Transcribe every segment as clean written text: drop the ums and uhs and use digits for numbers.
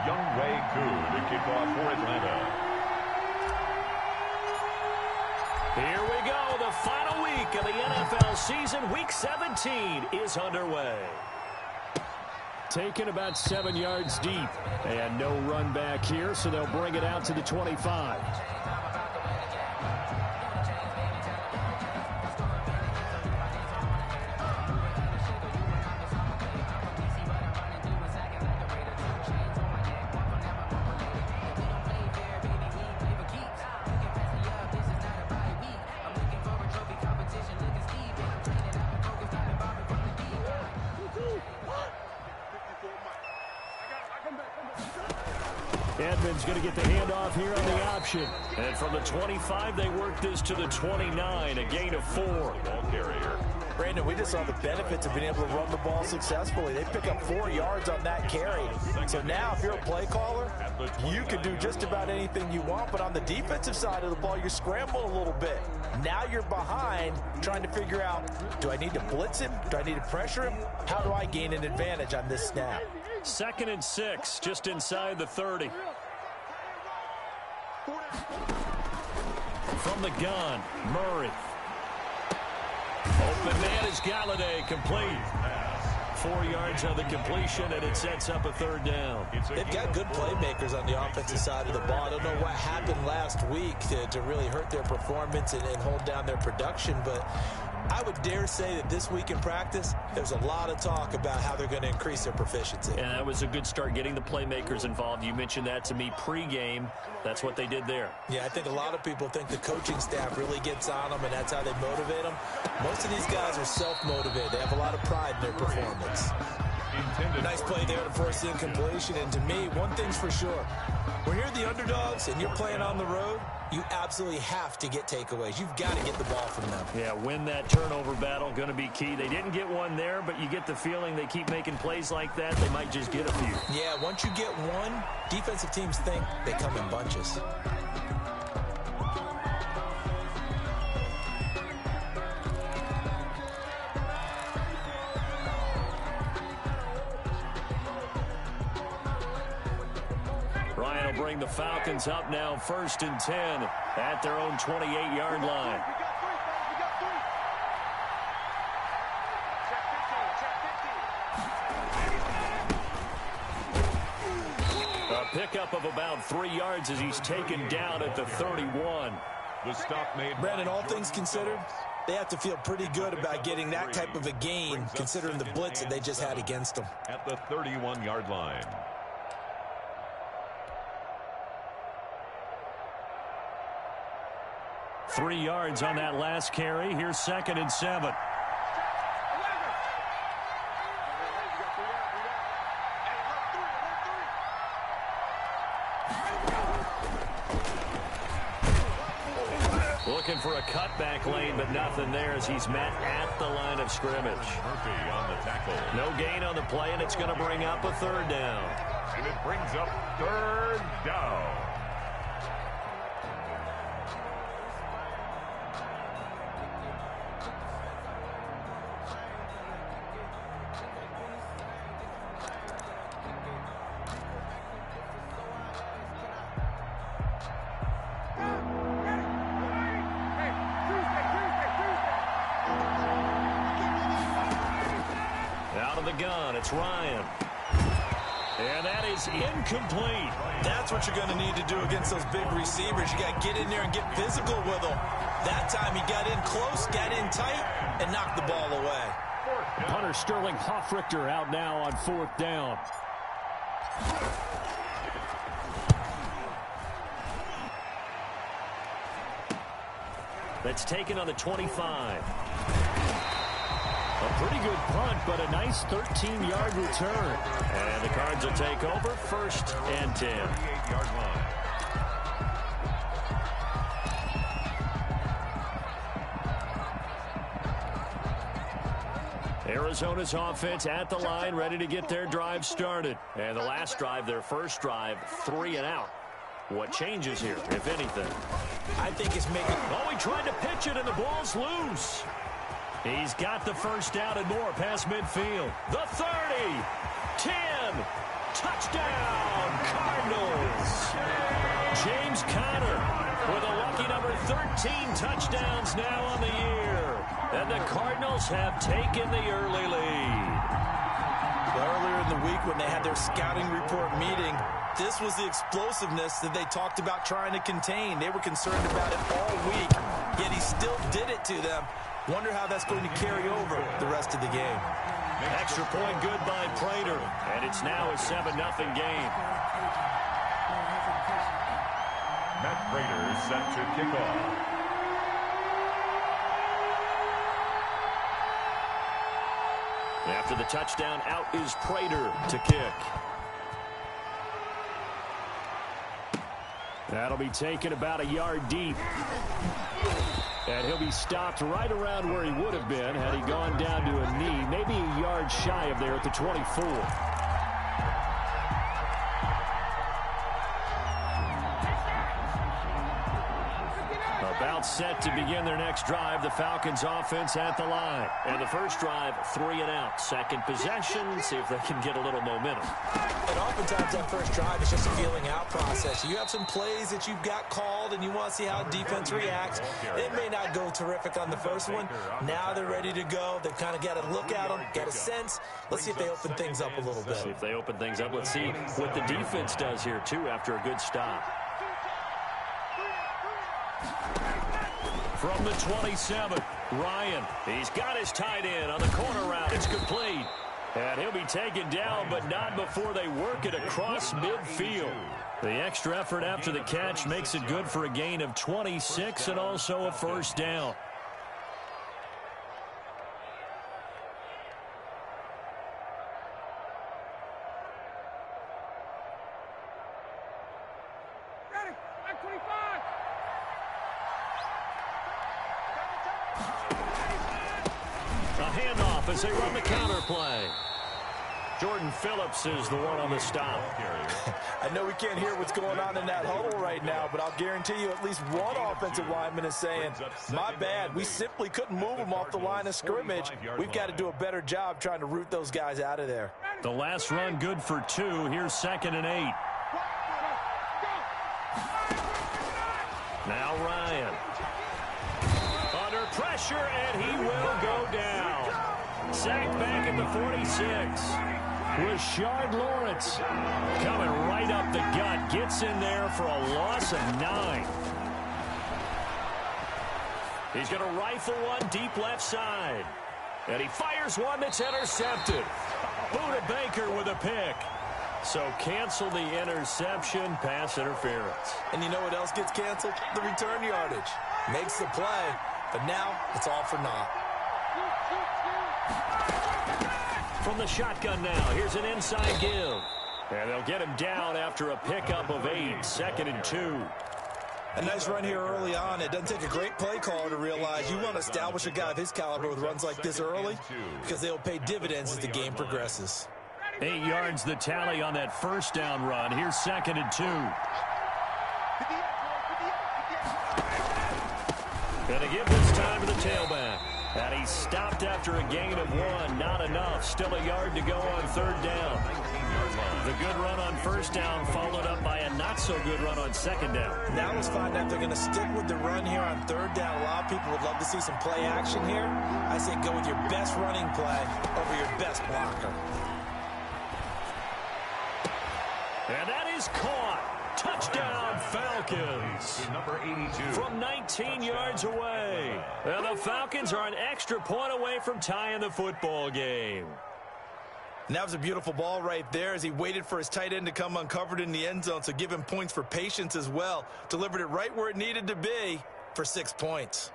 To kick off for Atlanta. Here we go. The final week of the NFL season. Week 17 is underway. Taken about 7 yards deep. And no run back here, so they'll bring it out to the 25. Edmonds going to get the handoff here on the option. And from the 25, they work this to the 29, a gain of 4. Ball carrier. Brandon, we just saw the benefits of being able to run the ball successfully. They pick up 4 yards on that carry. So now if you're a play caller, you can do just about anything you want. But on the defensive side of the ball, you scramble a little bit. Now you're behind trying to figure out, do I need to blitz him? Do I need to pressure him? How do I gain an advantage on this snap? 2nd and 6, just inside the 30. From the gun, Murray. Open man is Galladay, complete. 4 yards on the completion, and it sets up a 3rd down. They've got good playmakers on the offensive side of the ball. I don't know what happened last week to really hurt their performance and hold down their production, but I would dare say that this week in practice, there's a lot of talk about how they're going to increase their proficiency. And that was a good start, getting the playmakers involved. You mentioned that to me pregame. That's what they did there. Yeah, I think a lot of people think the coaching staff really gets on them, and that's how they motivate them. Most of these guys are self-motivated. They have a lot of pride in their performance. Nice play there to force the incompletion. And to me, one thing's for sure. When you're the underdogs and you're playing on the road, you absolutely have to get takeaways. You've got to get the ball from them. Yeah, win that turnover battle, going to be key. They didn't get one there, but you get the feeling they keep making plays like that, they might just get a few. Yeah, once you get one, defensive teams think they come in bunches. Ryan will bring the Falcons up now, 1st and 10 at their own 28-yard line. A pickup of about 3 yards as he's taken down at the 31. The stop made. Brandon, all things considered, they have to feel pretty good about getting that type of a gain, considering the blitz that they just had against them. At the 31-yard line. 3 yards on that last carry. Here's 2nd and 7. Looking for a cutback lane, but nothing there as he's met at the line of scrimmage. Murphy on the tackle. No gain on the play, and it's going to bring up a 3rd down. And it brings up 3rd down. Out of the gun, it's Ryan. And that is incomplete. That's what you're going to need to do against those big receivers. You got to get in there and get physical with them. That time he got in close, got in tight, and knocked the ball away. Punter Sterling Hoffrichter out now on 4th down. That's taken on the 25. A pretty good punt, but a nice 13-yard return. And the Cards will take over, 1st and 10. 38-yard line. Arizona's offense at the line, ready to get their drive started. And the last drive, their first drive, 3 and out. What changes here, if anything? I think it's making... Oh, he tried to pitch it, and the ball's loose. He's got the first down and more past midfield. The 30, 10, touchdown, Cardinals. James Conner with a lucky number 13 touchdowns now on the year. And the Cardinals have taken the early lead. Earlier in the week when they had their scouting report meeting, this was the explosiveness that they talked about trying to contain. They were concerned about it all week, yet he still did it to them. Wonder how that's going to carry over the rest of the game. Extra point good by Prater, and it's now a 7-0 game. Matt Prater set to kick off. After the touchdown, out is Prater to kick. That'll be taken about a yard deep. And he'll be stopped right around where he would have been had he gone down to a knee, maybe a yard shy of there at the 24. About set to begin their next drive, the Falcons offense at the line. And the first drive, 3 and out. Second possession, see if they can get a little momentum. And oftentimes that first drive is just a feeling out process. You have some plays that you've got called and you want to see how defense reacts. It may not go terrific on the first one. Now they're ready to go. They've kind of got to look at them, get a sense. Let's see if they open things up a little bit. See if they open things up. Let's see what the defense does here, too, after a good stop. From the 27, Ryan. He's got his tight end on the corner route. It's complete. And he'll be taken down, but not before they work it across midfield. The extra effort after the catch makes it good for a gain of 26 and also a first down. As they run the counter play. Jordan Phillips is the one on the stop. I know we can't hear what's going on in that huddle right now, but I'll guarantee you at least one offensive lineman is saying, my bad, we simply couldn't move them off the line of scrimmage. We've got to do a better job trying to root those guys out of there. The last run good for 2. Here's 2nd and 8. Now Ryan. Under pressure, and he will go down. Sacked back at the 46. Rashard Lawrence coming right up the gut. Gets in there for a loss of 9. He's going to rifle one deep left side. And he fires one that's intercepted. Buda Baker with a pick. So cancel the interception, pass interference. And you know what else gets canceled? The return yardage. Makes the play, but now it's all for naught. From the shotgun now, here's an inside give. And they'll get him down after a pickup of 8, 2nd and 2. A nice run here early on. It doesn't take a great play caller to realize you want to establish a guy of his caliber with runs like this early because they'll pay dividends as the game progresses. 8 yards the tally on that first down run. Here's 2nd and 2. And a give this time to the tailback. And he's stopped after a gain of 1. Not enough. Still a yard to go on 3rd down. The good run on 1st down followed up by a not-so-good run on 2nd down. Now let's find out if they're going to stick with the run here on 3rd down. A lot of people would love to see some play action here. I say go with your best running play over your best blocker. And that is caught. Touchdown, Falcons. Number 82. From 19 yards away. And the Falcons are an extra point away from tying the football game. And that was a beautiful ball right there as he waited for his tight end to come uncovered in the end zone, so give him points for patience as well. Delivered it right where it needed to be for 6 points.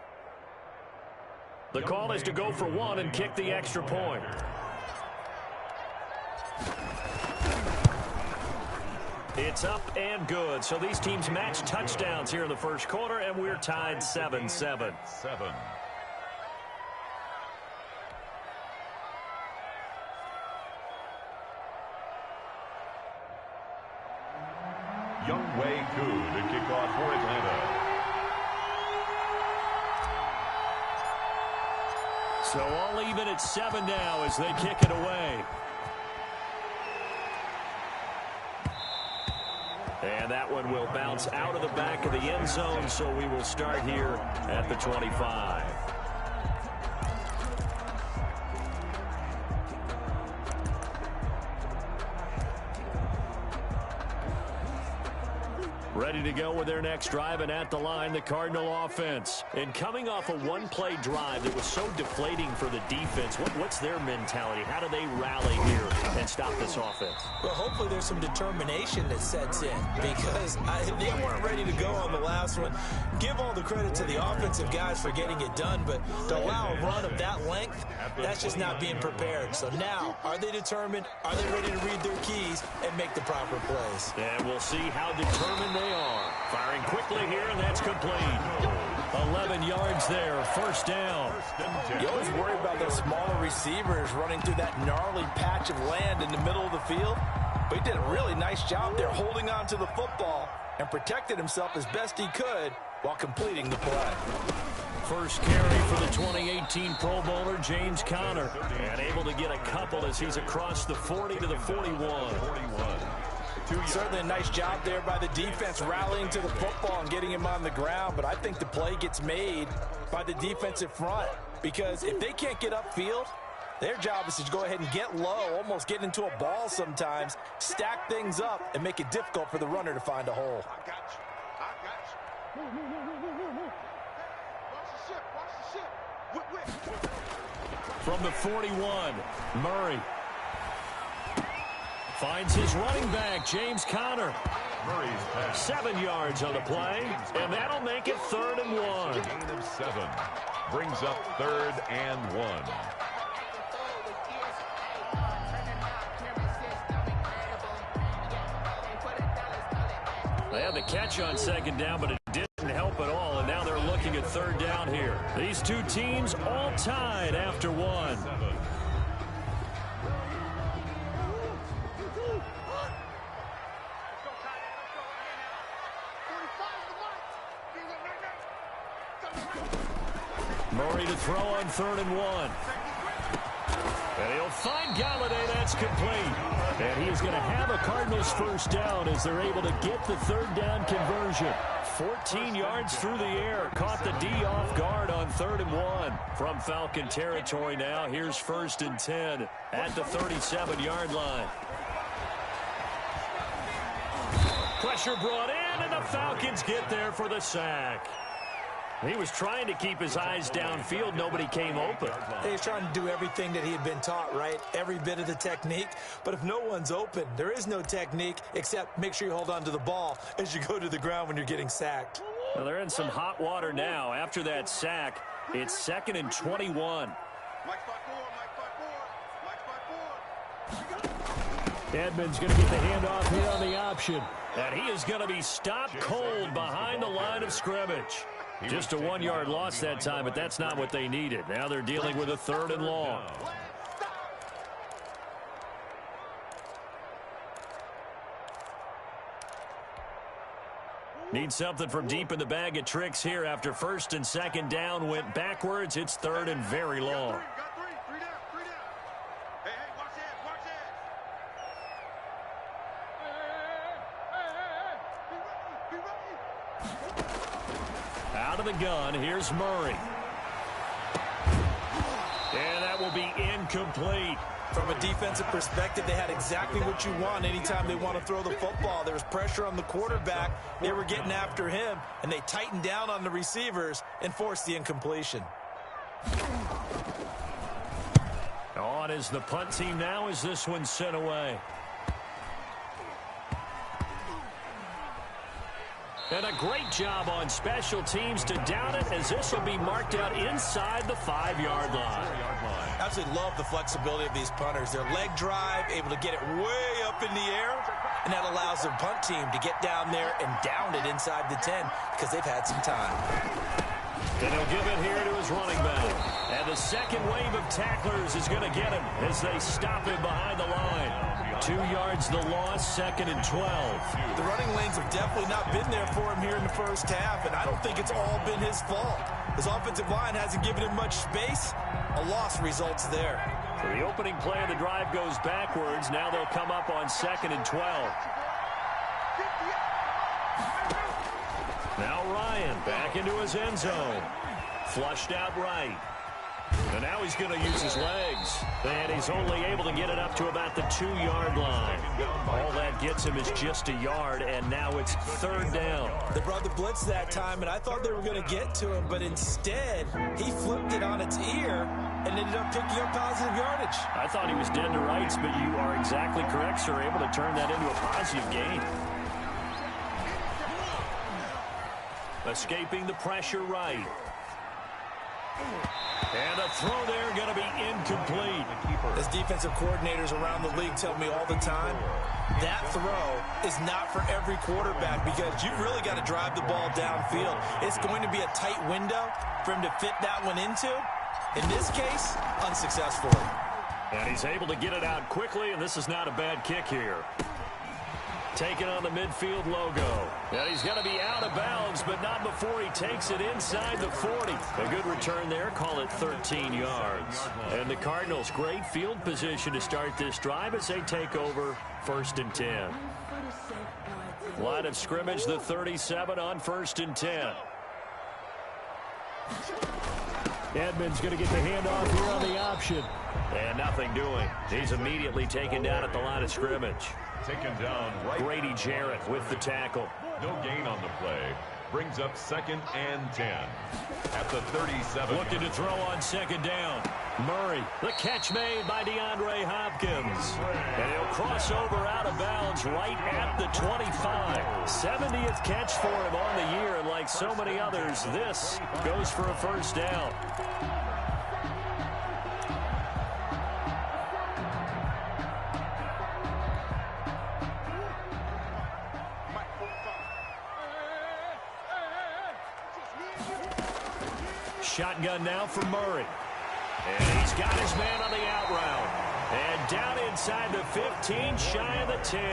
The call is to go for 1 and kick the extra point. It's up and good. So these teams match touchdowns here in the first quarter, and we're tied 7-7. Young Wei Koo to kick off for Atlanta. So all even at 7 now as they kick it away. And that one will bounce out of the back of the end zone, so we will start here at the 25. Ready to go with their next drive, and at the line, the Cardinal offense. And coming off a one-play drive that was so deflating for the defense, what's their mentality? How do they rally here and stop this offense? Well, hopefully there's some determination that sets in, because they weren't ready to go on the last one. Give all the credit to the offensive guys for getting it done, but to allow a run of that length, that's just not being prepared. So now, are they determined? Are they ready to read their keys and make the proper plays? And we'll see how determined they are. Firing quickly here, and that's complete. 11 yards there, first down. You always worry about those smaller receivers running through that gnarly patch of land in the middle of the field. But he did a really nice job there holding on to the football and protected himself as best he could while completing the play. First carry for the 2018 Pro Bowler, James Conner. And able to get a couple as he's across the 40 to the 41. Certainly a nice job there by the defense rallying to the football and getting him on the ground, but I think the play gets made by the defensive front, because if they can't get upfield, their job is to go ahead and get low, almost get into a ball sometimes, stack things up, and make it difficult for the runner to find a hole. From the 41, Murray finds his running back, James Conner. 7 yards on the play, and that'll make it 3rd and 1. Gain of 7 brings up 3rd and 1. They had the catch on 2nd down, but it didn't help at all, and now they're looking at 3rd down here. These two teams all tied after 1. Murray to throw on 3rd and 1. And he'll find Galladay. That's complete. And he is going to have a Cardinals first down as they're able to get the 3rd down conversion. 14 yards through the air. Caught the D off guard on 3rd and 1. From Falcon territory now. Here's 1st and 10 at the 37-yard line. Pressure brought in, and the Falcons get there for the sack. He was trying to keep his eyes downfield. Nobody came open. He's trying to do everything that he had been taught, right? Every bit of the technique. But if no one's open, there is no technique except make sure you hold on to the ball as you go to the ground when you're getting sacked. Well, they're in some hot water now. After that sack, it's 2nd and 21. Edmonds going to get the handoff here on the option. And he is going to be stopped cold behind the line of scrimmage. Just a 1-yard loss that time, but that's not what they needed. Now they're dealing with a 3rd and long. Need something from deep in the bag of tricks here after 1st and 2nd down went backwards. It's 3rd and very long. Out of the gun, here's Murray. And that will be incomplete. From a defensive perspective, they had exactly what you want anytime they want to throw the football. There was pressure on the quarterback. They were getting after him, and they tightened down on the receivers and forced the incompletion. On is the punt team now as this one's sent away. And a great job on special teams to down it, as this will be marked out inside the 5-yard line. Absolutely love the flexibility of these punters. Their leg drive, able to get it way up in the air, and that allows their punt team to get down there and down it inside the 10 because they've had some time. And he'll give it here to his running back. And the second wave of tacklers is going to get him as they stop him behind the line. 2 yards the loss, 2nd and 12. The running lanes have definitely not been there for him here in the first half, and I don't think it's all been his fault. His offensive line hasn't given him much space, A loss results there. So the opening play of the drive goes backwards. Now they'll come up on 2nd and 12. Now Ryan back into his end zone. Flushed out right. And now he's going to use his legs. And he's only able to get it up to about the 2-yard line. All that gets him is just a yard, and now it's 3rd down. They brought the blitz that time, and I thought they were going to get to him, but instead, he flipped it on its ear and ended up picking up positive yardage. I thought he was dead to rights, but you are exactly correct, sir. Able to turn that into a positive gain. Escaping the pressure right. And a throw there going to be incomplete. As defensive coordinators around the league tell me all the time, that throw is not for every quarterback because you've really got to drive the ball downfield. It's going to be a tight window for him to fit that one into. In this case, unsuccessfully. And he's able to get it out quickly, and this is not a bad kick here. Taking on the midfield logo. And he's going to be out of bounds, but not before he takes it inside the 40. A good return there. Call it 13 yards. And the Cardinals, great field position to start this drive as they take over 1st and 10. Line of scrimmage, the 37 on 1st and 10. Edmonds going to get the handoff here on the option. And nothing doing. He's immediately taken down at the line of scrimmage. Taken down right. Grady Jarrett with the tackle. No gain on the play. Brings up 2nd and 10. At the 37. Looking to throw on 2nd down. Murray, the catch made by DeAndre Hopkins. And he'll cross over out of bounds right at the 25. 70th catch for him on the year, and like so many others, this goes for a 1st down. Shotgun now for Murray. And he's got his man on the out route. And down inside the 15, shy of the 10.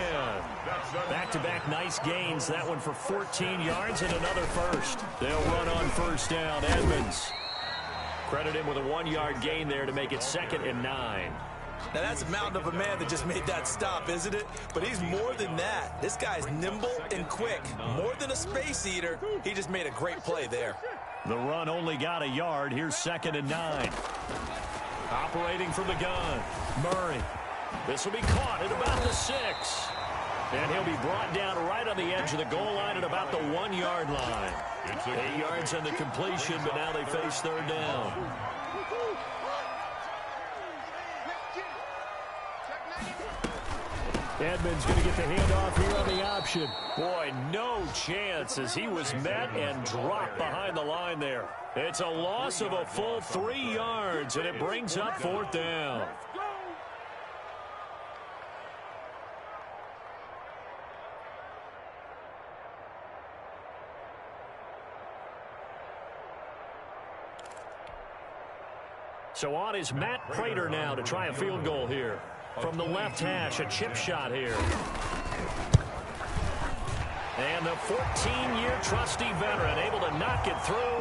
Back-to-back nice gains. That one for 14 yards and another 1st. They'll run on 1st down. Edmonds. Credit him with a 1-yard gain there to make it 2nd and 9. Now, that's a mountain of a man that just made that stop, isn't it? But he's more than that. This guy's nimble and quick. More than a space eater. He just made a great play there. The run only got a yard. Here's 2nd and 9. Operating from the gun. Murray. This will be caught at about the 6. And he'll be brought down right on the edge of the goal line at about the 1-yard line. 8 yards on the completion, but now they face 3rd down. Edmonds going to get the handoff here on the option. Boy, no chance as he was met and dropped behind the line there. It's a loss of a full 3 yards, and it brings up 4th down. So on is Matt Prater now to try a field goal here. From the left hash, a chip shot here. And the 14-year trusty veteran able to knock it through.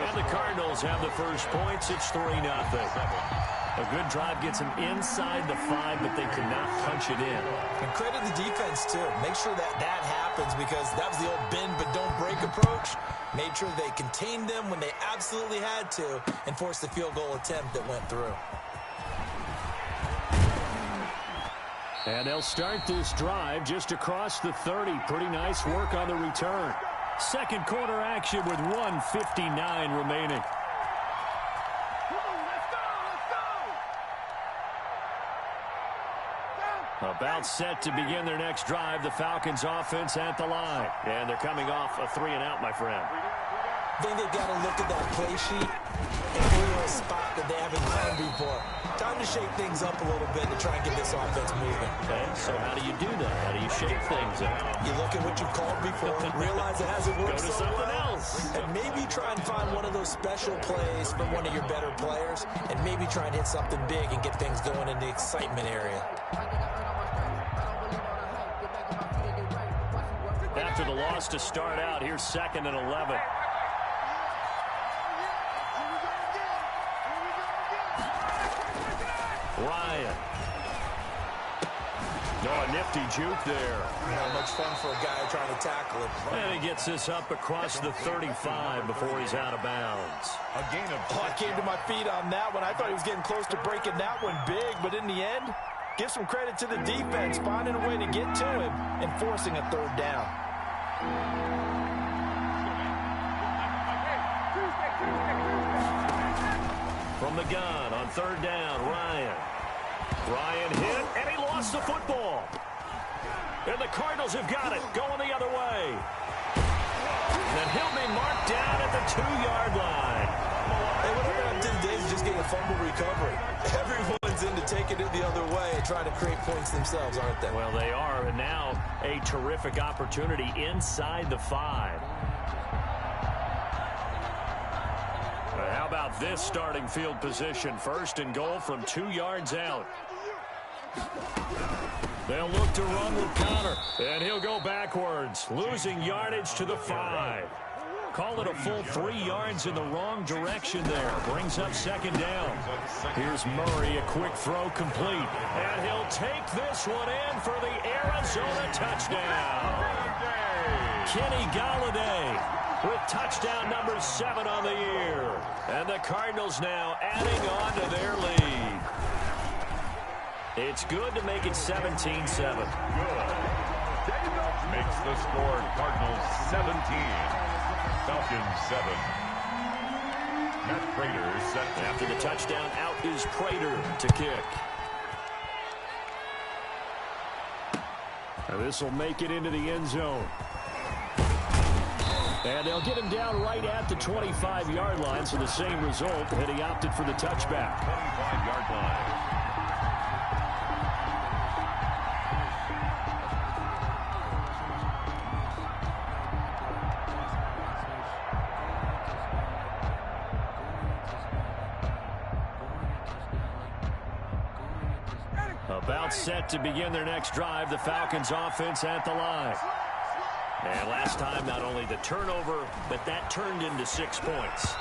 And the Cardinals have the first points. It's 3-0. A good drive gets them inside the 5, but they cannot punch it in. And credit the defense, too. Make sure that happens because that was the old bend but don't break approach. Made sure they contained them when they absolutely had to and forced the field goal attempt that went through. And they'll start this drive just across the 30. Pretty nice work on the return. Second quarter action with 1:59 remaining. About set to begin their next drive. The Falcons offense at the line. And they're coming off a 3-and-out, my friend. I think they've got to look at that play sheet and figure a spot that they haven't planned before. Time to shake things up a little bit to try and get this offense moving. Okay, so how do you do that? How do you shake things up? You look at what you've called before, realize it hasn't worked Go to so something well, else. and maybe try and find one of those special plays from one of your better players, and maybe try and hit something big and get things going in the excitement area. After the loss to start out, here's 2nd and 11. Oh, a nifty juke there. Not much fun for a guy trying to tackle it. And he gets this up across the 35 before he's out of bounds. A gain of I came to my feet on that one. I thought he was getting close to breaking that one big, but in the end, give some credit to the defense, finding a way to get to him and forcing a third down. From the gun on third down, Ryan hit, and he lost the football. And the Cardinals have got it, going the other way. And he'll be marked down at the 2-yard line. Hey, whatever happened to the days of just getting a fumble recovery? Everyone's into taking it the other way and trying to create points themselves, aren't they? Well, they are, and now a terrific opportunity inside the 5. How about this starting field position? First and goal from 2 yards out. They'll look to run with Connor, and he'll go backwards, losing yardage to the 5. Call it a full 3 yards in the wrong direction there. Brings up second down. Here's Murray, a quick throw complete. And he'll take this one in for the Arizona touchdown. Kenny Golladay with touchdown number 7 on the year. And the Cardinals now adding on to their lead. It's good to make it 17-7. makes the score Cardinals 17, Falcons 7. Matt Prater set. After the touchdown, out is Prater to kick. And this will make it into the end zone. And they'll get him down right at the 25-yard line, so the same result, and he opted for the touchback. 25-yard line. About set to begin their next drive, the Falcons offense at the line. And last time, not only the turnover, but that turned into 6 points.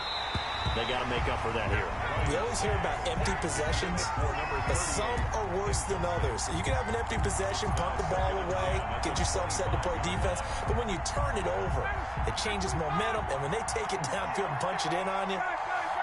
They got to make up for that here. We always hear about empty possessions, but some are worse than others. You can have an empty possession, punt the ball away, get yourself set to play defense, but when you turn it over, it changes momentum, and when they take it downfield and punch it in on you,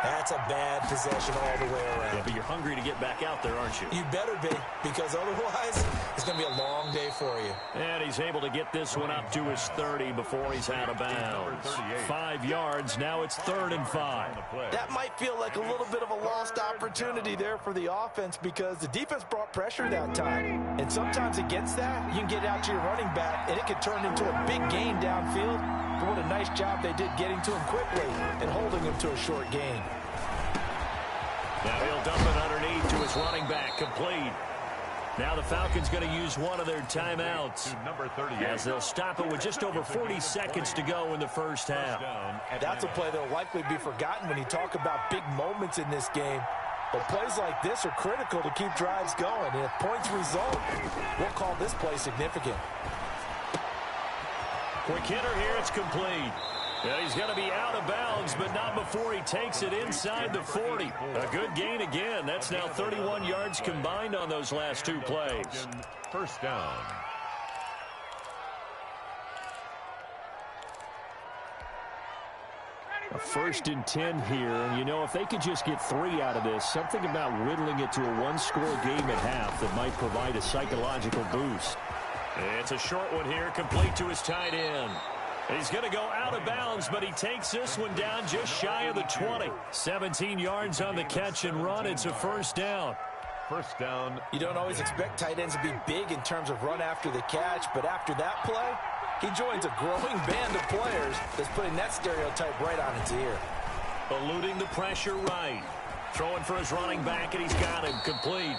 that's a bad possession all the way around. Yeah, but you're hungry to get back out there, aren't you? You better be, because otherwise, it's going to be a long day for you. And he's able to get this one up to his 30 before he's out of bounds. 5 yards, now it's 3rd and 5. That might feel like a little bit of a lost opportunity there for the offense because the defense brought pressure that time. And sometimes against that, you can get out to your running back, and it could turn into a big gain downfield. But what a nice job they did getting to him quickly and holding him to a short gain. Now he'll dump it underneath to his running back, complete. Now the Falcons going to use one of their timeouts Number 38. as they'll stop it with just over 40 seconds to go in the first half. That's a play that will likely be forgotten when you talk about big moments in this game. But plays like this are critical to keep drives going. And if points result, we'll call this play significant. Quick hitter here, it's complete. Yeah, he's going to be out of bounds, but not before he takes it inside the 40. A good gain again. That's now 31 yards combined on those last 2 plays. First down. A 1st and 10 here. And, you know, if they could just get 3 out of this, something about whittling it to a one-score game at half that might provide a psychological boost. It's a short one here, complete to his tight end. He's going to go out of bounds, but he takes this one down just shy of the 20. 17 yards on the catch and run. It's a first down. First down. You don't always expect tight ends to be big in terms of run after the catch, but after that play, he joins a growing band of players that's putting that stereotype right on its ear. Eluding the pressure right. Throwing for his running back, and he's got him complete.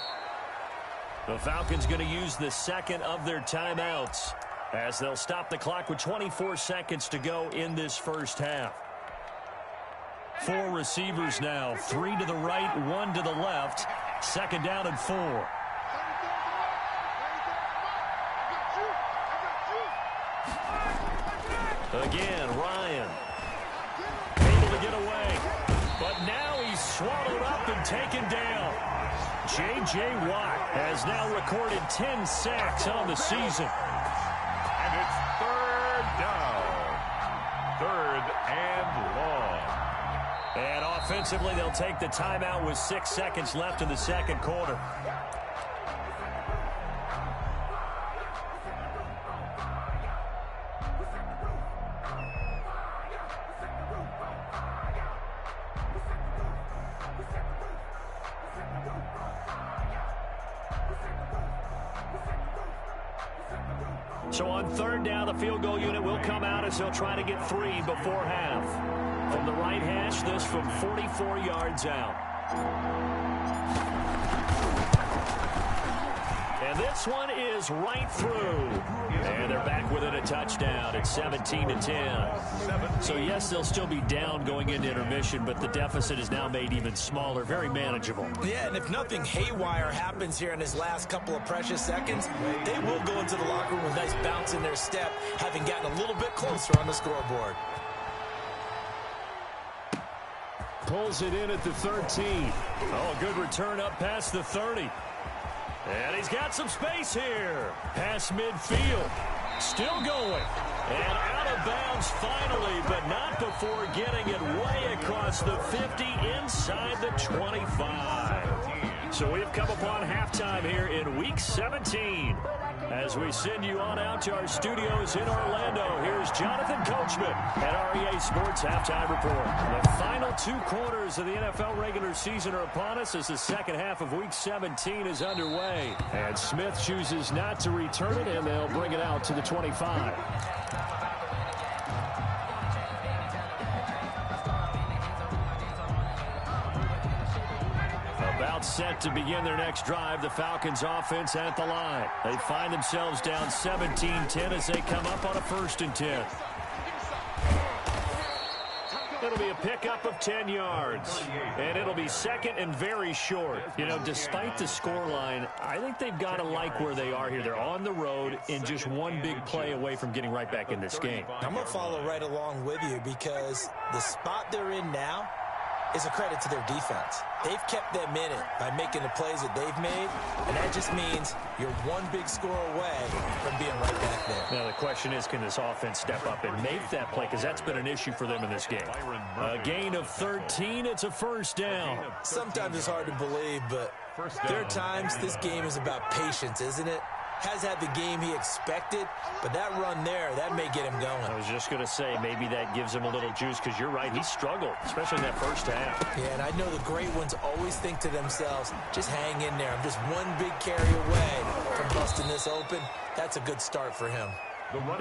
The Falcons going to use the second of their timeouts as they'll stop the clock with 24 seconds to go in this first half. 4 receivers now, 3 to the right, 1 to the left. 2nd down and 4. Again, Ryan. Able to get away. But now he's swallowed up and taken down. J.J. Watt has now recorded 10 sacks on the season. And it's third down. Third and long. And offensively, they'll take the timeout with 6 seconds left in the second quarter. So on third down, the field goal unit will come out as they'll try to get 3 before half. From the right hash, this from 44 yards out. And this one is right through. And they're back within a touchdown at 17-10. So yes, they'll still be down going into intermission, but the deficit is now made even smaller, very manageable. Yeah, and if nothing haywire happens here in his last couple of precious seconds, they will go into the locker room with a nice bounce in their step, having gotten a little bit closer on the scoreboard. Pulls it in at the 13. Oh, good return up past the 30. And he's got some space here. Past midfield. Still going. And out of bounds finally, but not before getting it way across the 50 inside the 25. So we've come upon halftime here in Week 17. As we send you on out to our studios in Orlando, here's Jonathan Coachman at REA Sports Halftime Report. The final 2 quarters of the NFL regular season are upon us as the second half of Week 17 is underway. And Smith chooses not to return it, and they'll bring it out to the 25. About set to begin their next drive, the Falcons offense at the line. They find themselves down 17-10 as they come up on a 1st and 10. It'll be a pickup of 10 yards, and it'll be second and very short. You know, despite the scoreline, I think they've got to like where they are here. They're on the road and just one big play away from getting right back in this game. I'm going to follow right along with you because the spot they're in now is a credit to their defense. They've kept them in it by making the plays that they've made, and that just means you're one big score away from being right back there. Now, the question is, can this offense step up and make that play? Because that's been an issue for them in this game. A gain of 13, it's a 1st down. Sometimes it's hard to believe, but there are times this game is about patience, isn't it? Has had the game he expected, but that run there, that may get him going. I was just going to say, maybe that gives him a little juice, because you're right, he struggled, especially in that first half. Yeah, and I know the great ones always think to themselves, just hang in there. I'm just one big carry away from busting this open. That's a good start for him.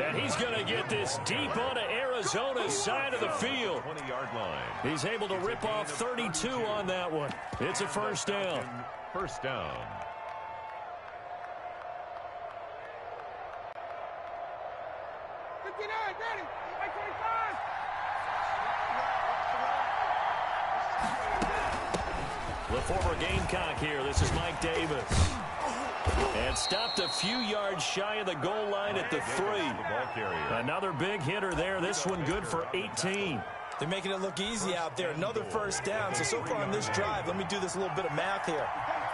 And he's going to get this deep onto Arizona's side of the field. 20-yard line. He's able to rip off 32 on that one. It's a 1st down. 1st down. The former Gamecock here. This is Mike Davis. And stopped a few yards shy of the goal line at the 3. Another big hitter there. This one good for 18. They're making it look easy out there. Another 1st down. So far on this drive, let me do this little bit of math here.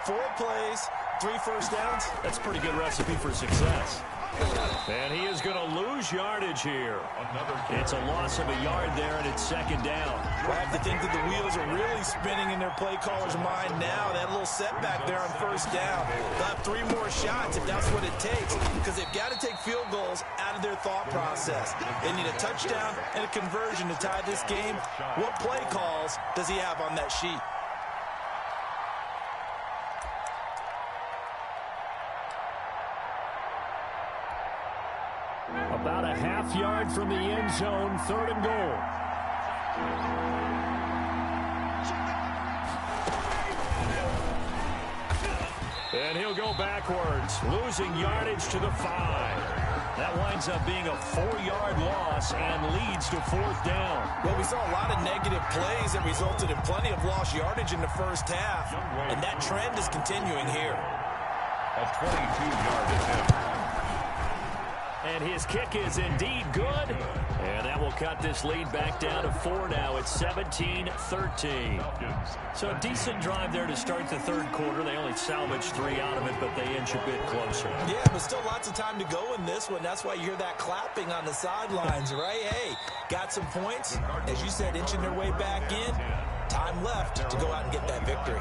4 plays, 3 1st downs. That's a pretty good recipe for success. And he is going to lose yardage here. It's a loss of a yard there, and it's 2nd down. I have to think that the wheels are really spinning in their play caller's mind now. That little setback there on 1st down. They'll have 3 more shots if that's what it takes, because they've got to take field goals out of their thought process. They need a touchdown and a conversion to tie this game. What play calls does he have on that sheet? About a half yard from the end zone, 3rd and goal. And he'll go backwards, losing yardage to the 5. That winds up being a 4-yard loss and leads to 4th down. Well, we saw a lot of negative plays that resulted in plenty of lost yardage in the first half, and that trend is continuing here. A 22-yard attempt. And his kick is indeed good. And that will cut this lead back down to 4 now. It's 17-13. So a decent drive there to start the third quarter. They only salvaged 3 out of it, but they inch a bit closer. Yeah, but still lots of time to go in this one. That's why you hear that clapping on the sidelines, right? Hey, got some points. As you said, inching their way back in. Time left to go out and get that victory.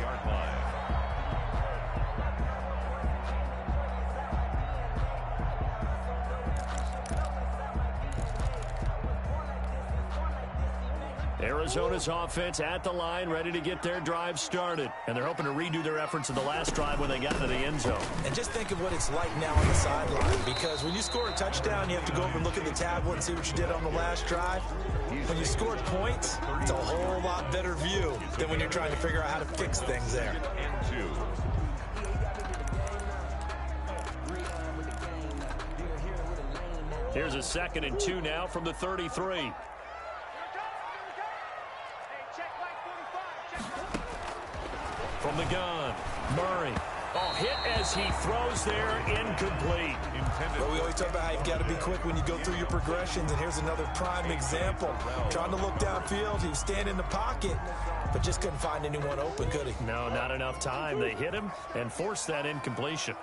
Arizona's offense at the line, ready to get their drive started. And they're hoping to redo their efforts in the last drive when they got into the end zone. And just think of what it's like now on the sideline, because when you score a touchdown, you have to go over and look at the tablet and see what you did on the last drive. When you scored points, it's a whole lot better view than when you're trying to figure out how to fix things there. Here's a 2nd and 2 now from the 33. From the gun, Murray. Oh, hit as he throws there, incomplete. But we always talk about how you've got to be quick when you go through your progressions, and here's another prime example. Trying to look downfield, he was standing in the pocket, but just couldn't find anyone open, could he? No, not enough time. They hit him and forced that incompletion.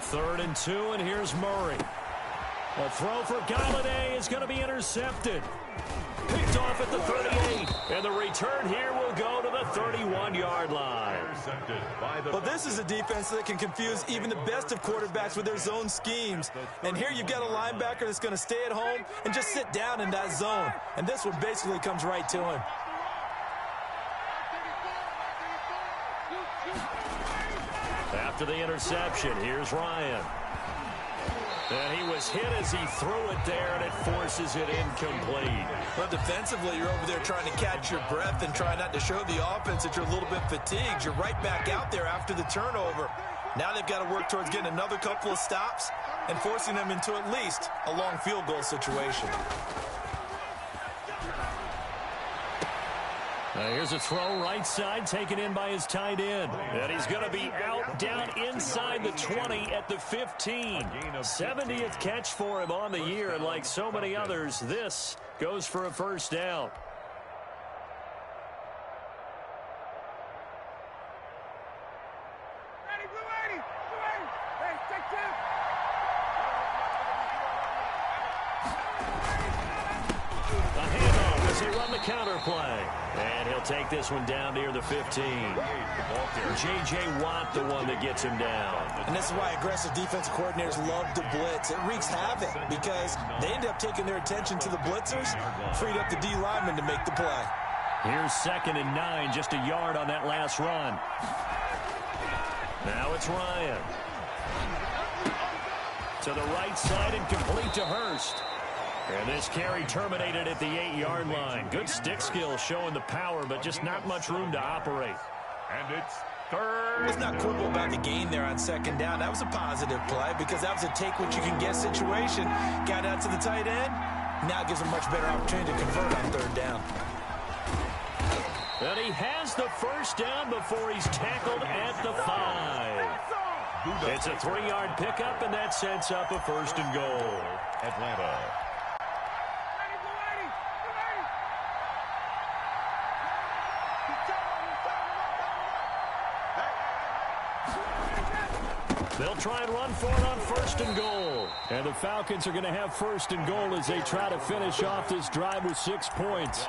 3rd and 2, and here's Murray. A throw for Galladay is going to be intercepted. Picked off at the 38, and the return here will go to the 31-yard line. Well, this is a defense that can confuse even the best of quarterbacks with their zone schemes. And here you've got a linebacker that's going to stay at home and just sit down in that zone. And this one basically comes right to him. After the interception, here's Ryan. And he was hit as he threw it there, and it forces it incomplete. Well, defensively, you're over there trying to catch your breath and try not to show the offense that you're a little bit fatigued. You're right back out there after the turnover. Now they've got to work towards getting another couple of stops and forcing them into at least a long field goal situation. Here's a throw right side, taken in by his tight end. And he's going to be out down inside the 20 at the 15. 70th catch for him on the year, and like so many others, this goes for a first down. Counter play. And he'll take this one down near the 15. J.J. Watt, the one that gets him down. And this is why aggressive defensive coordinators love to blitz. It wreaks havoc because they end up taking their attention to the blitzers, freed up the D lineman to make the play. Here's 2nd and 9, just a yard on that last run. Now it's Ryan. To the right side and complete to Hurst. And this carry terminated at the 8-yard line. Good stick skill showing the power, but just not much room to operate. And it's 3rd. Let's not quibble about the gain there on 2nd down. That was a positive play because that was a take-what-you-can-get situation. Got out to the tight end. Now gives a much better opportunity to convert on 3rd down. And he has the first down before he's tackled at the 5. It's a 3-yard pickup, and that sets up a 1st and goal. Atlanta. They'll try and run for it on 1st and goal. And the Falcons are going to have 1st and goal as they try to finish off this drive with 6 points.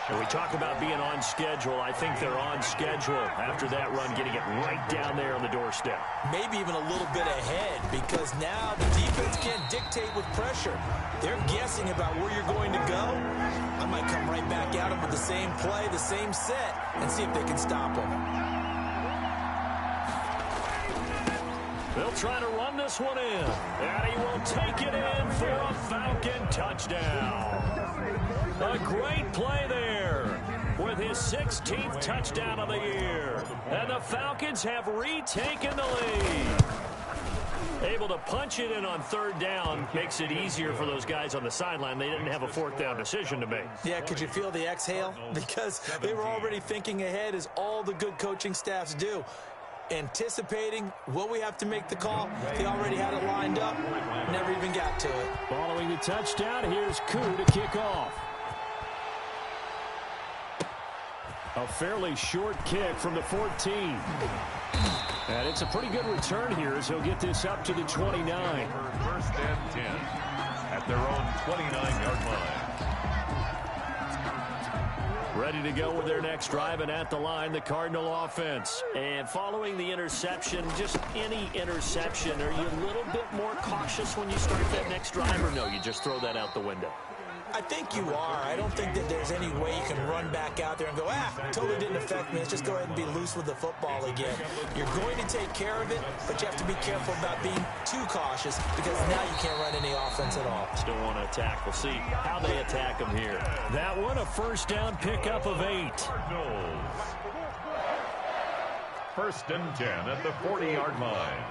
When we talk about being on schedule, I think they're on schedule after that run, getting it right down there on the doorstep. Maybe even a little bit ahead because now the defense can't dictate with pressure. They're guessing about where you're going to go. I might come right back at them with the same play, the same set, and see if they can stop them. They'll try to run this one in, and he will take it in for a Falcon touchdown. A great play there with his 16th touchdown of the year. And the Falcons have retaken the lead. Able to punch it in on 3rd down makes it easier for those guys on the sideline. They didn't have a 4th down decision to make. Yeah, could you feel the exhale? Because they were already thinking ahead as all the good coaching staffs do. anticipating, will we have to make the call? He already had it lined up, never even got to it. Following the touchdown, here's Koo to kick off. A fairly short kick from the 14. And it's a pretty good return here as he'll get this up to the 29. First and 10 at their own 29-yard line. Ready to go with their next drive, and at the line, the Cardinal offense. And following the interception, just any interception, are you a little bit more cautious when you start that next drive, or no, you just throw that out the window? I think you are. I don't think that there's any way you can run back out there and go, totally didn't affect me. Let's just go ahead and be loose with the football again. You're going to take care of it, but you have to be careful about being too cautious because now you can't run any offense at all. Still want to attack. We'll see how they attack them here. That one, a first down pickup of 8. First and 10 at the 40-yard line.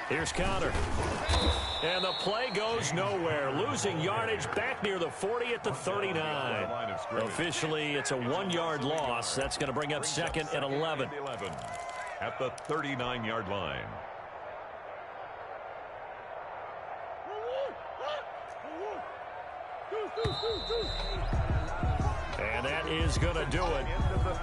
Here's counter. And the play goes nowhere. Losing yardage back near the 40 at the 39. Officially, it's a 1-yard loss. That's going to bring up second and 11. At the 39-yard line. And that is going to do it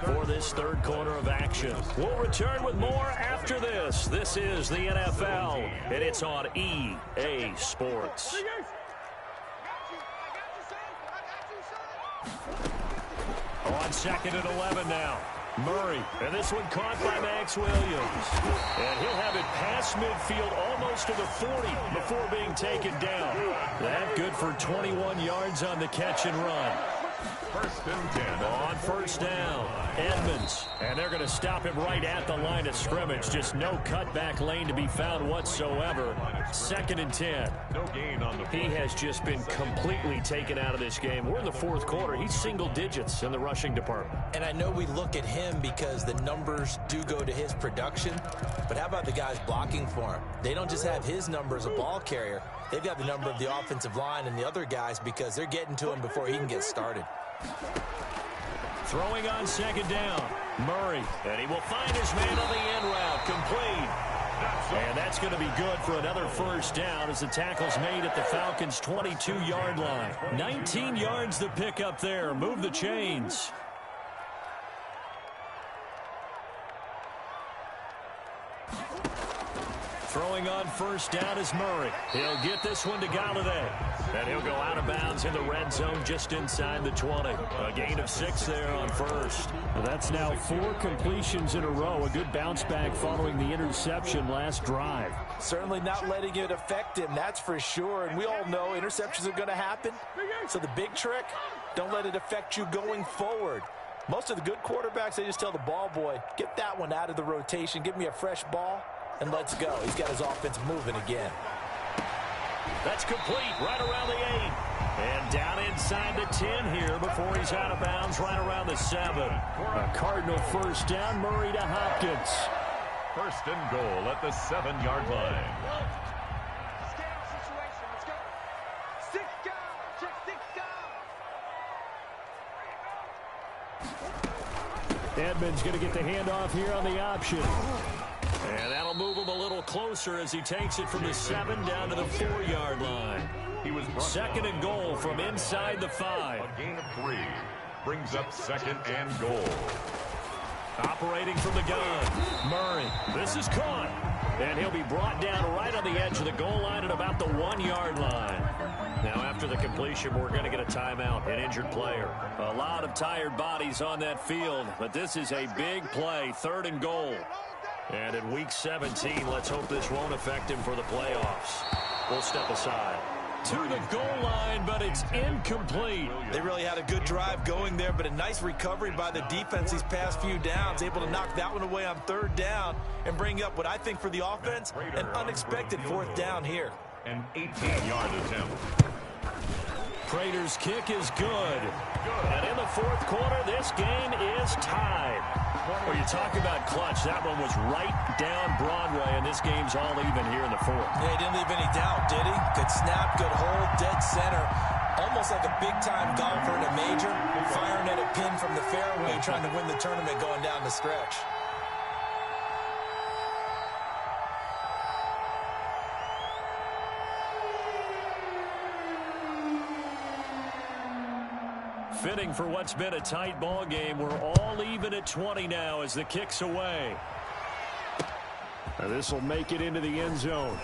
for this third quarter of action. We'll return with more after this. This is the NFL, and it's on EA Sports. On second and 11 now. Murray, and this one caught by Max Williams. And he'll have it past midfield almost to the 40 before being taken down. That good for 21 yards on the catch and run. First and 10. On first down, Edmonds. And they're going to stop him right at the line of scrimmage. Just no cutback lane to be found whatsoever. Second and 10. No gain on the play. He has just been completely taken out of this game. We're in the fourth quarter. He's single digits in the rushing department. And I know we look at him because the numbers do go to his production. But how about the guys blocking for him? They don't just have his number as a ball carrier. They've got the number of the offensive line and the other guys because they're getting to him before he can get started. Throwing on second down, Murray. And he will find his man on the end route, complete. And that's going to be good for another first down as the tackle's made at the Falcons' 22-yard line. 19 yards to pick up there. Move the chains. Throwing on first down is Murray. He'll get this one to Golladay. And he'll go out of bounds in the red zone just inside the 20. A gain of 6 there on first. Well, that's now 4 completions in a row. A good bounce back following the interception last drive. Certainly not letting it affect him, that's for sure. And we all know interceptions are going to happen. So the big trick, don't let it affect you going forward. Most of the good quarterbacks, they just tell the ball boy, get that one out of the rotation, give me a fresh ball, and let's go. He's got his offense moving again. That's complete right around the 8. And down inside the 10 here before he's out of bounds right around the 7. A Cardinal first down, Murray to Hopkins. First and goal at the 7-yard line. Edmonds going to get the handoff here on the option. And that'll move him a little closer as he takes it from the 7 down to the 4-yard line. He was second and goal from inside the 5. A gain of 3 brings up second and goal. Operating from the gun, Murray. This is caught. And he'll be brought down right on the edge of the goal line at about the 1-yard line. Now, after the completion, we're going to get a timeout, an injured player. A lot of tired bodies on that field, but this is a big play, 3rd and goal. And in Week 17, let's hope this won't affect him for the playoffs. We'll step aside. To the goal line, but it's incomplete. They really had a good drive going there, but a nice recovery by the defense these past few downs, able to knock that one away on 3rd down and bring up what I think for the offense, an unexpected 4th down here. An 18-yard attempt. Prater's kick is good. And in the 4th quarter, this game is tied. Well, you talk about clutch. That one was right down Broadway, and this game's all even here in the 4th. Yeah, he didn't leave any doubt, did he? Good snap, good hold, dead center. Almost like a big-time golfer in a major, firing at a pin from the fairway, trying to win the tournament going down the stretch. Fitting for what's been a tight ball game. We're all even at 20 now as the kick's away. This will make it into the end zone.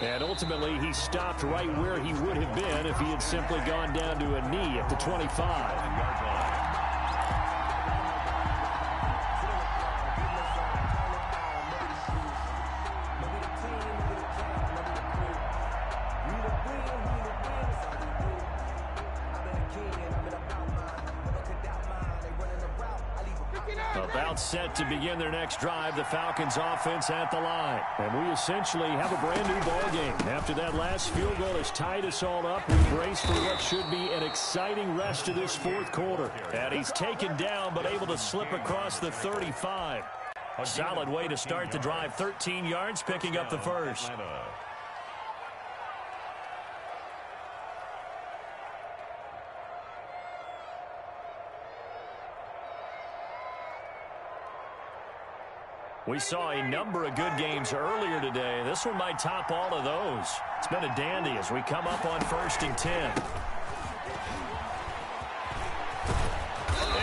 And ultimately, he stopped right where he would have been if he had simply gone down to a knee at the 25. About set to begin their next drive, the Falcons offense at the line. And we essentially have a brand new ball game. After that last field goal has tied us all up, we brace for what should be an exciting rest of this fourth quarter. And he's taken down but able to slip across the 35. A solid way to start the drive. 13 yards, picking up the first. We saw a number of good games earlier today. This one might top all of those. It's been a dandy as we come up on 1st and 10.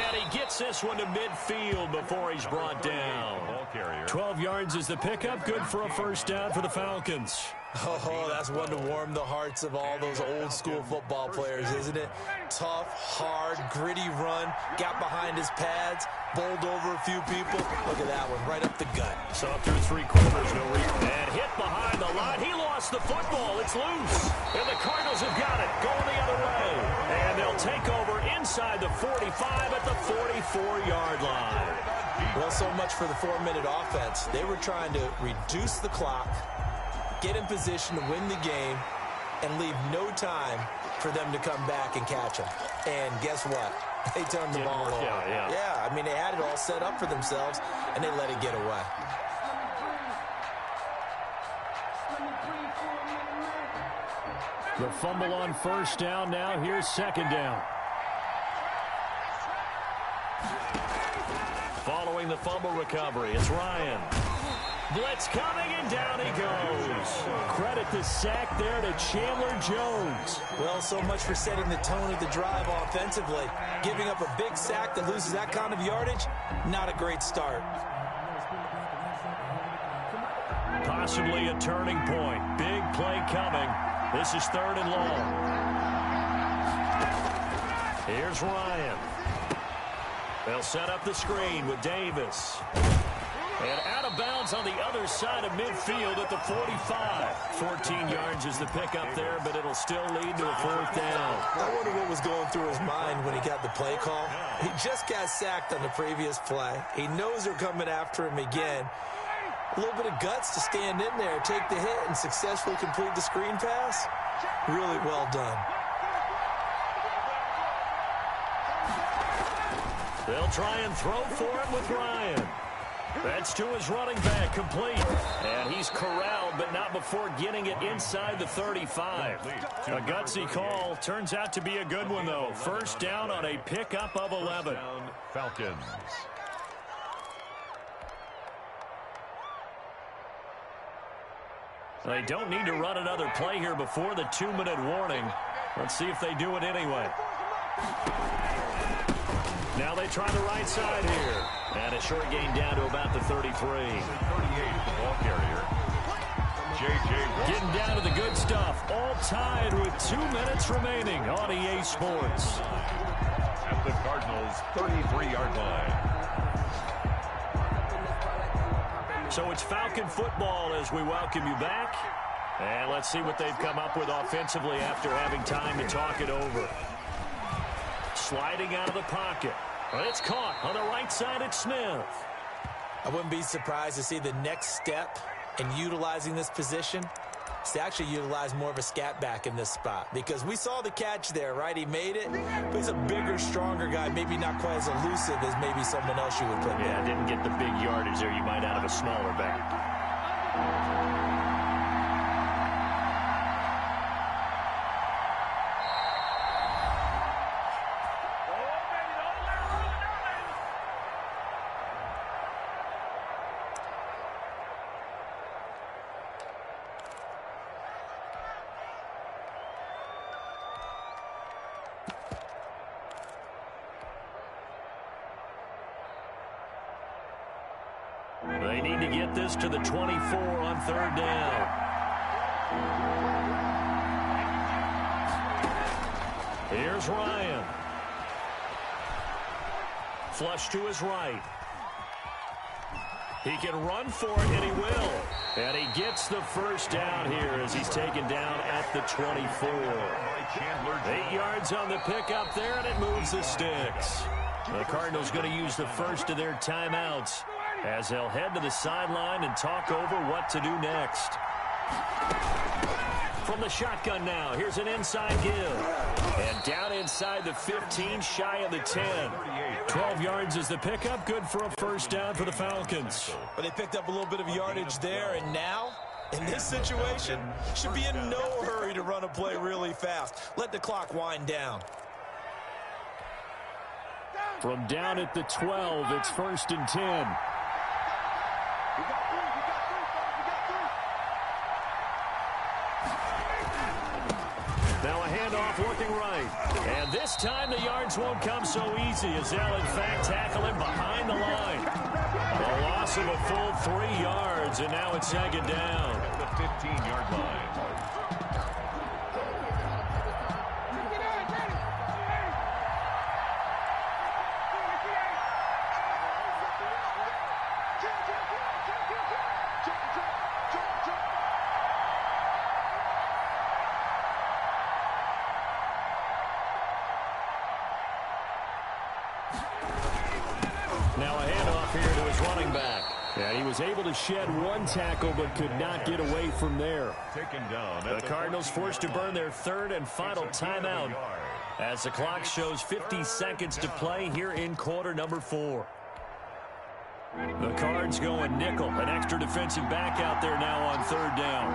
And he gets this one to midfield before he's brought down. 12 yards is the pickup. Good for a first down for the Falcons. Oh, that's one to warm the hearts of all those old-school football players, isn't it? Tough, hard, gritty run, got behind his pads, bowled over a few people. Look at that one, right up the gut. Saw through 3 quarters, no reason. And hit behind the line. He lost the football. It's loose. And the Cardinals have got it, going the other way. And they'll take over inside the 45 at the 44-yard line. Well, so much for the 4-minute offense. They were trying to reduce the clock, get in position to win the game, and leave no time for them to come back and catch them. And guess what? They turned the ball over. Yeah, I mean, they had it all set up for themselves, and they let it get away. The fumble on first down. Now here's second down. Following the fumble recovery, it's Ryan. Blitz coming, and down he goes. Credit the sack there to Chandler Jones. Well, so much for setting the tone of the drive offensively. Giving up a big sack that loses that kind of yardage, not a great start. Possibly a turning point. Big play coming. This is 3rd and long. Here's Ryan. They'll set up the screen with Davis. And out of bounds on the other side of midfield at the 45. 14 yards is the pickup there, but it'll still lead to a 4th down. I wonder what was going through his mind when he got the play call. He just got sacked on the previous play. He knows they're coming after him again. A little bit of guts to stand in there, take the hit, and successfully complete the screen pass. Really well done. They'll try and throw for him with Ryan. That's to his running back, complete. And he's corralled, but not before getting it inside the 35. A gutsy call. Turns out to be a good one, though. First down on a pickup of 11. Falcons. They don't need to run another play here before the 2-minute warning. Let's see if they do it anyway. Now they try the right side here. And a short gain down to about the 33. 38, ball carrier. J.J. Getting down to the good stuff. All tied with 2 minutes remaining on EA Sports. At the Cardinals' 33-yard line. So it's Falcon football as we welcome you back. And let's see what they've come up with offensively after having time to talk it over. Sliding out of the pocket. But it's caught on the right side at Smith. I wouldn't be surprised to see the next step in utilizing this position is to actually utilize more of a scat back in this spot. Because we saw the catch there, right? He made it, but he's a bigger, stronger guy, maybe not quite as elusive as maybe someone else you would put there. Yeah, didn't get the big yardage there you might out of a smaller back. They need to get this to the 24 on third down. Here's Ryan. Flush to his right. He can run for it, and he will. And he gets the first down here as he's taken down at the 24. 8 yards on the pickup there, and it moves the sticks. The Cardinals going to use the first of their timeouts as they'll head to the sideline and talk over what to do next. From the shotgun now, here's an inside give. And down inside the 15, shy of the 10. 12 yards is the pickup, good for a first down for the Falcons. But they picked up a little bit of yardage there, and now, in this situation, should be in no hurry to run a play really fast. Let the clock wind down. From down at the 12, it's 1st and 10. Now a handoff looking right. And this time the yards won't come so easy as they'll in fact tackle him behind the line. A loss of a full 3 yards, and now it's 2nd down. At the 15-yard line. Now a handoff here to his running back. And he was able to shed one tackle but could not get away from there. Taken down. The Cardinals forced to burn their 3rd and final timeout as the clock shows 50 seconds to play here in quarter number 4. The Cards going nickel. An extra defensive back out there now on 3rd down.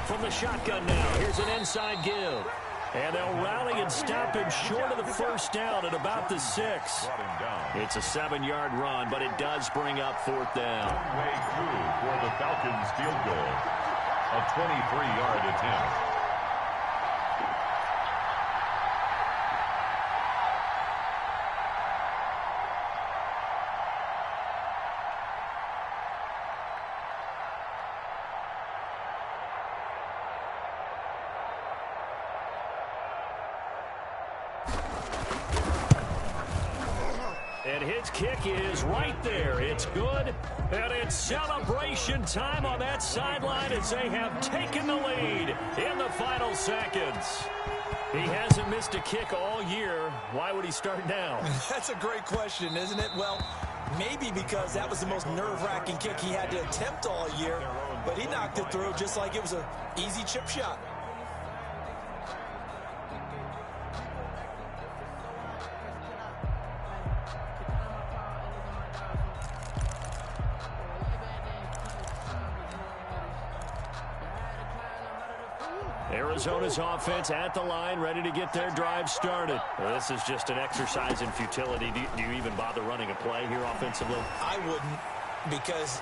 From the shotgun now, here's an inside give. And they'll rally and stop him short of the first down at about the 6. It's a 7-yard run, but it does bring up 4th down. Way through for the Falcons field goal. A 23-yard attempt. And his kick is right there. It's good. And it's celebration time on that sideline as they have taken the lead in the final seconds. He hasn't missed a kick all year. Why would he start now? That's a great question, isn't it? Well, maybe because that was the most nerve-wracking kick he had to attempt all year. But he knocked it through just like it was an easy chip shot. Arizona's offense at the line, ready to get their drive started. Well, this is just an exercise in futility. Do you even bother running a play here offensively? I wouldn't, because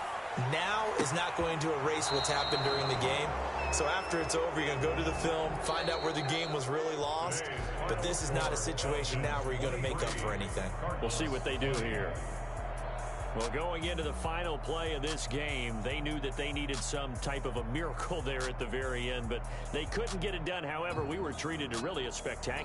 now is not going to erase what's happened during the game. So after it's over, you're going to go to the film, find out where the game was really lost. But this is not a situation now where you're going to make up for anything. We'll see what they do here. Well, going into the final play of this game, they knew that they needed some type of a miracle there at the very end, but they couldn't get it done. However, we were treated to really a spectacular